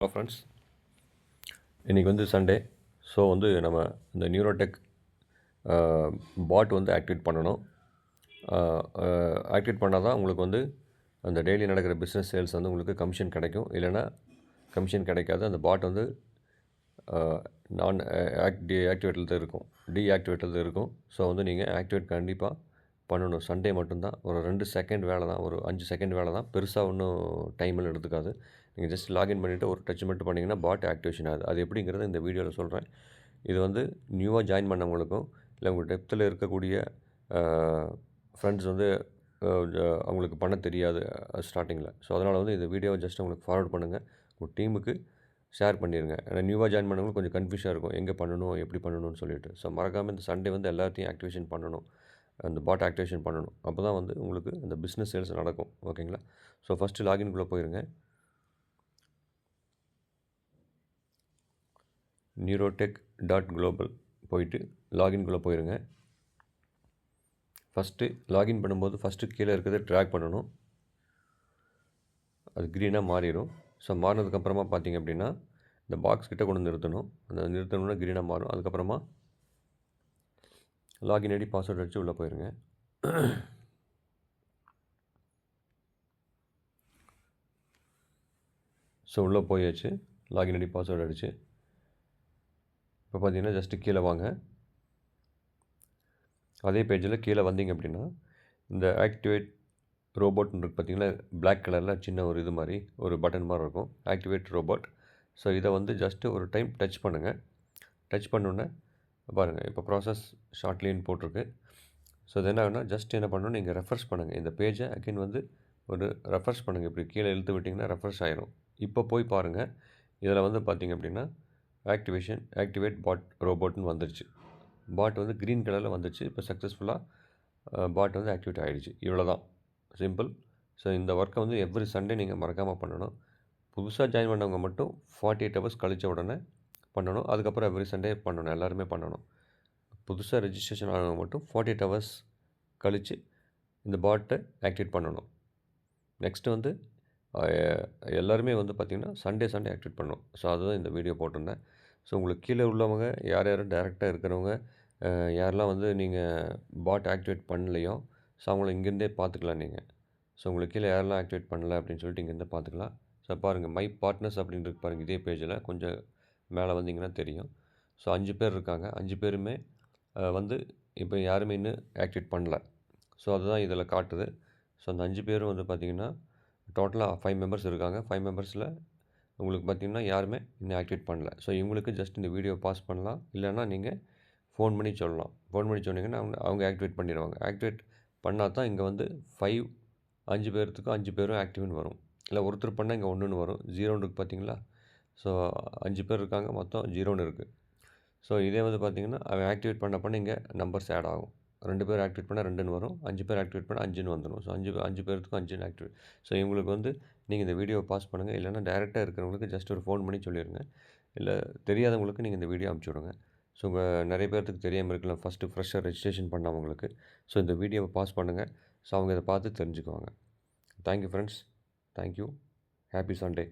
Hello friends, இன்றைக்கி வந்து Sunday. So வந்து நம்ம இந்த நியூரோடெக் பாட் வந்து ஆக்டிவேட் பண்ணணும். ஆக்டிவேட் பண்ணால் தான் உங்களுக்கு வந்து அந்த டெய்லி நடக்கிற பிஸ்னஸ் சேல்ஸ் வந்து உங்களுக்கு கமிஷன் கிடைக்கும். இல்லைனா கமிஷன் கிடைக்காது. அந்த பாட் வந்து நான் ஆக்டிவேட்டில் தான் இருக்கும், டீஆக்டிவேட்டில் தான் இருக்கும். ஸோ வந்து நீங்கள் ஆக்டிவேட் கண்டிப்பாக பண்ணணும். சண்டே மட்டும்தான். ஒரு 2 செகண்ட் வேலை தான், ஒரு 5 செகண்ட் வேலை தான். பெருசாக ஒன்றும் டைமெல்லாம் எடுத்துக்காது. நீங்கள் ஜஸ்ட் லாகின் பண்ணிவிட்டு ஒரு டச் மட்டும் பண்ணிங்கன்னா பாட் ஆக்டிவேஷன் ஆகுது. அது எப்படிங்கிறத இந்த வீடியோவில் சொல்கிறேன். இது வந்து நியூவாக ஜாயின் பண்ணவங்களுக்கும், இல்லை உங்கள் டெப்த்தில் இருக்கக்கூடிய ஃப்ரெண்ட்ஸ் வந்து அவங்களுக்கு பண்ண தெரியாது ஸ்டார்டிங்கில். ஸோ அதனால் வந்து இந்த வீடியோவை ஜஸ்ட் உங்களுக்கு ஃபார்வர்ட் பண்ணுங்கள். உங்கள் டீமுக்கு ஷேர் பண்ணிடுங்க. ஏன்னா நியூவாக ஜாயின் பண்ணவங்களுக்கு கொஞ்சம் கன்ஃபியூஷனாக இருக்கும், எங்கே பண்ணணும், எப்படி பண்ணணும்னு சொல்லிட்டு. ஸோ மறக்காமல் இந்த சண்டே வந்து எல்லாத்தையும் ஆக்டிவேஷன் பண்ணணும். அந்த பாட் ஆக்டிவேஷன் பண்ணணும். அப்போ தான் வந்து உங்களுக்கு அந்த பிஸ்னஸ் சேல்ஸ் நடக்கும். ஓகேங்களா? ஸோ ஃபஸ்ட்டு லாகின்குள்ளே போயிருங்க. neurotech.global போயிட்டு லாகின்குள்ளே போயிருங்க. ஃபஸ்ட்டு லாகின் பண்ணும்போது ஃபஸ்ட்டு கீழே இருக்கிறத ட்ராக் பண்ணணும். அது க்ரீனாக மாறிடும். ஸோ மாறினதுக்கப்புறமா பார்த்தீங்க அப்படின்னா இந்த பாக்ஸ் கிட்ட கொண்டு நிறுத்தணும். அந்த நிறுத்தணுன்னா க்ரீனாக மாறும். அதுக்கப்புறமா லாகின் ஐடி பாஸ்வேர்டு அடித்து உள்ளே போயிருங்க. ஸோ உள்ளே போயாச்சு. லாகின் ஐடி பாஸ்வேர்டு அடிச்சு இப்போ பார்த்தீங்கன்னா ஜஸ்ட்டு கீழே வாங்க. அதே பேஜில் கீழே வந்தீங்க அப்படின்னா இந்த ஆக்டிவேட் ரோபோட்னு இருக்குது பார்த்தீங்களா, பிளாக் கலரில் சின்ன ஒரு இது மாதிரி ஒரு பட்டன் மாதிரி இருக்கும், ஆக்டிவேட் ரோபோட். ஸோ இதை வந்து ஜஸ்ட்டு ஒரு டைம் டச் பண்ணுங்கள். டச் பண்ணோன்னே பாருங்கள், இப்போ ப்ராசஸ் ஷார்ட்லின்னு போட்டிருக்கு. ஸோ இது என்ன ஆகுனா ஜஸ்ட் என்ன பண்ணணும், நீங்கள் ரெஃப்ரெஷ் பண்ணுங்கள். இந்த பேஜை அகைன் வந்து ஒரு ரெஃப்ரெஷ் பண்ணுங்கள். இப்படி கீழே இழுத்து விட்டிங்கன்னா ரெஃப்ரெஷ் ஆயிரும். இப்போ போய் பாருங்கள், இதில் வந்து பார்த்திங்க அப்படின்னா ஆக்டிவேட் பாட் ரோபோட்னு வந்துருச்சு. பாட் வந்து க்ரீன் கலரில் வந்துருச்சு. இப்போ சக்ஸஸ்ஃபுல்லாக பாட் வந்து ஆக்டிவேட் ஆகிடுச்சு. இவ்வளோ தான், சிம்பிள். ஸோ இந்த ஒர்க்கை வந்து எவ்ரி சண்டே நீங்கள் மறக்காமல் பண்ணணும். புதுசாக ஜாயின் பண்ணவங்க மட்டும் 48 ஹவர்ஸ் கழித்த உடனே பண்ணணும். அதுக்கப்புறம் எவ்ரி சண்டே பண்ணணும், எல்லாருமே பண்ணணும். புதுசாக ரெஜிஸ்ட்ரேஷன் ஆனவங்க மட்டும் 48 ஹவர்ஸ் கழித்து இந்த பாட்டை ஆக்டிவேட் பண்ணணும். நெக்ஸ்ட்டு வந்து எல்லாருமே வந்து பார்த்திங்கன்னா சண்டே ஆக்டிவேட் பண்ணணும். ஸோ அதுதான் இந்த வீடியோ போட்டிருந்தேன். ஸோ உங்களுக்கு கீழே உள்ளவங்க யார் டேரெக்டாக இருக்கிறவங்க, யாரெல்லாம் வந்து நீங்கள் பாட் ஆக்டிவேட் பண்ணலையோ, ஸோ அவங்கள இங்கேருந்தே பார்த்துக்கலாம் நீங்கள். ஸோ உங்களுக்கு கீழே யாரெல்லாம் ஆக்டிவேட் பண்ணல அப்படின்னு சொல்லிட்டு இங்கேருந்து பார்த்துக்கலாம். ஸோ பாருங்கள், மை பார்ட்னர்ஸ் அப்படின்னு இருக்கு பாருங்கள், இதே பேஜில் கொஞ்சம் மேலே வந்தீங்கன்னா தெரியும். ஸோ 5 பேர் இருக்காங்க. 5 பேருமே வந்து இப்போ யாருமே இன்னும் ஆக்டிவேட் பண்ணல. ஸோ அதுதான் இதில் காட்டுது. ஸோ அந்த 5 பேரும் வந்து பார்த்திங்கன்னா டோட்டலாக 5 மெம்பர்ஸ் இருக்காங்க. 5 மெம்பர்ஸில் உங்களுக்கு பார்த்திங்கன்னா யாருமே இன்னும் ஆக்டிவேட் பண்ணல. ஸோ இவங்களுக்கு ஜஸ்ட் இந்த வீடியோ பாஸ் பண்ணலாம். இல்லைனா நீங்கள் ஃபோன் பண்ணி சொல்லலாம். ஃபோன் பண்ணி சொன்னீங்கன்னா அவங்க ஆக்டிவேட் பண்ணிடுவாங்க. ஆக்டிவேட் பண்ணால் தான் இங்கே வந்து 5 பேர்த்துக்கும் 5 பேரும் ஆக்டிவ்னு வரும். இல்லை ஒருத்தர் பண்ணால் இங்கே 1ன்னு வரும். 0ன்னு இருக்குது பார்த்தீங்களா. ஸோ 5 பேர் இருக்காங்க, மொத்தம் 0ன்னு இருக்குது. ஸோ இதே வந்து பார்த்திங்கன்னா அவன் ஆக்டிவேட் பண்ண இங்கே நம்பர்ஸ் ஆட் ஆகும். 2 பேர் ஆக்டிவேட் பண்ணால் 2ன்னு வரும். 5 பேர் ஆக்டிவேட் பண்ணால் 5ன்னு வந்துடும். ஸோ 5 பேர்த்துக்கும் 5ன்னு ஆக்டிவேட். ஸோ இவங்களுக்கு வந்து நீங்கள் இந்த வீடியோவை பாஸ் பண்ணுங்கள். இல்லைனா டேரெக்டாக இருக்கிறவங்களுக்கு ஜஸ்ட் ஒரு ஃபோன் பண்ணி சொல்லிடுங்க. இல்லை தெரியாதவங்களுக்கு நீங்கள் இந்த வீடியோ அனுப்பிச்சி விடுங்க. ஸோ நிறைய பேர்த்துக்கு தெரியாமல் இருக்கலாம், ஃபஸ்ட்டு ஃப்ரெஷ்ஷாக ரெஜிஸ்ட்ரேஷன் பண்ணவங்களுக்கு. ஸோ இந்த வீடியோவை பாஸ் பண்ணுங்கள். ஸோ அவங்க இதை பார்த்து தெரிஞ்சுக்குவாங்க. Thank you friends. Thank you. Happy Sunday.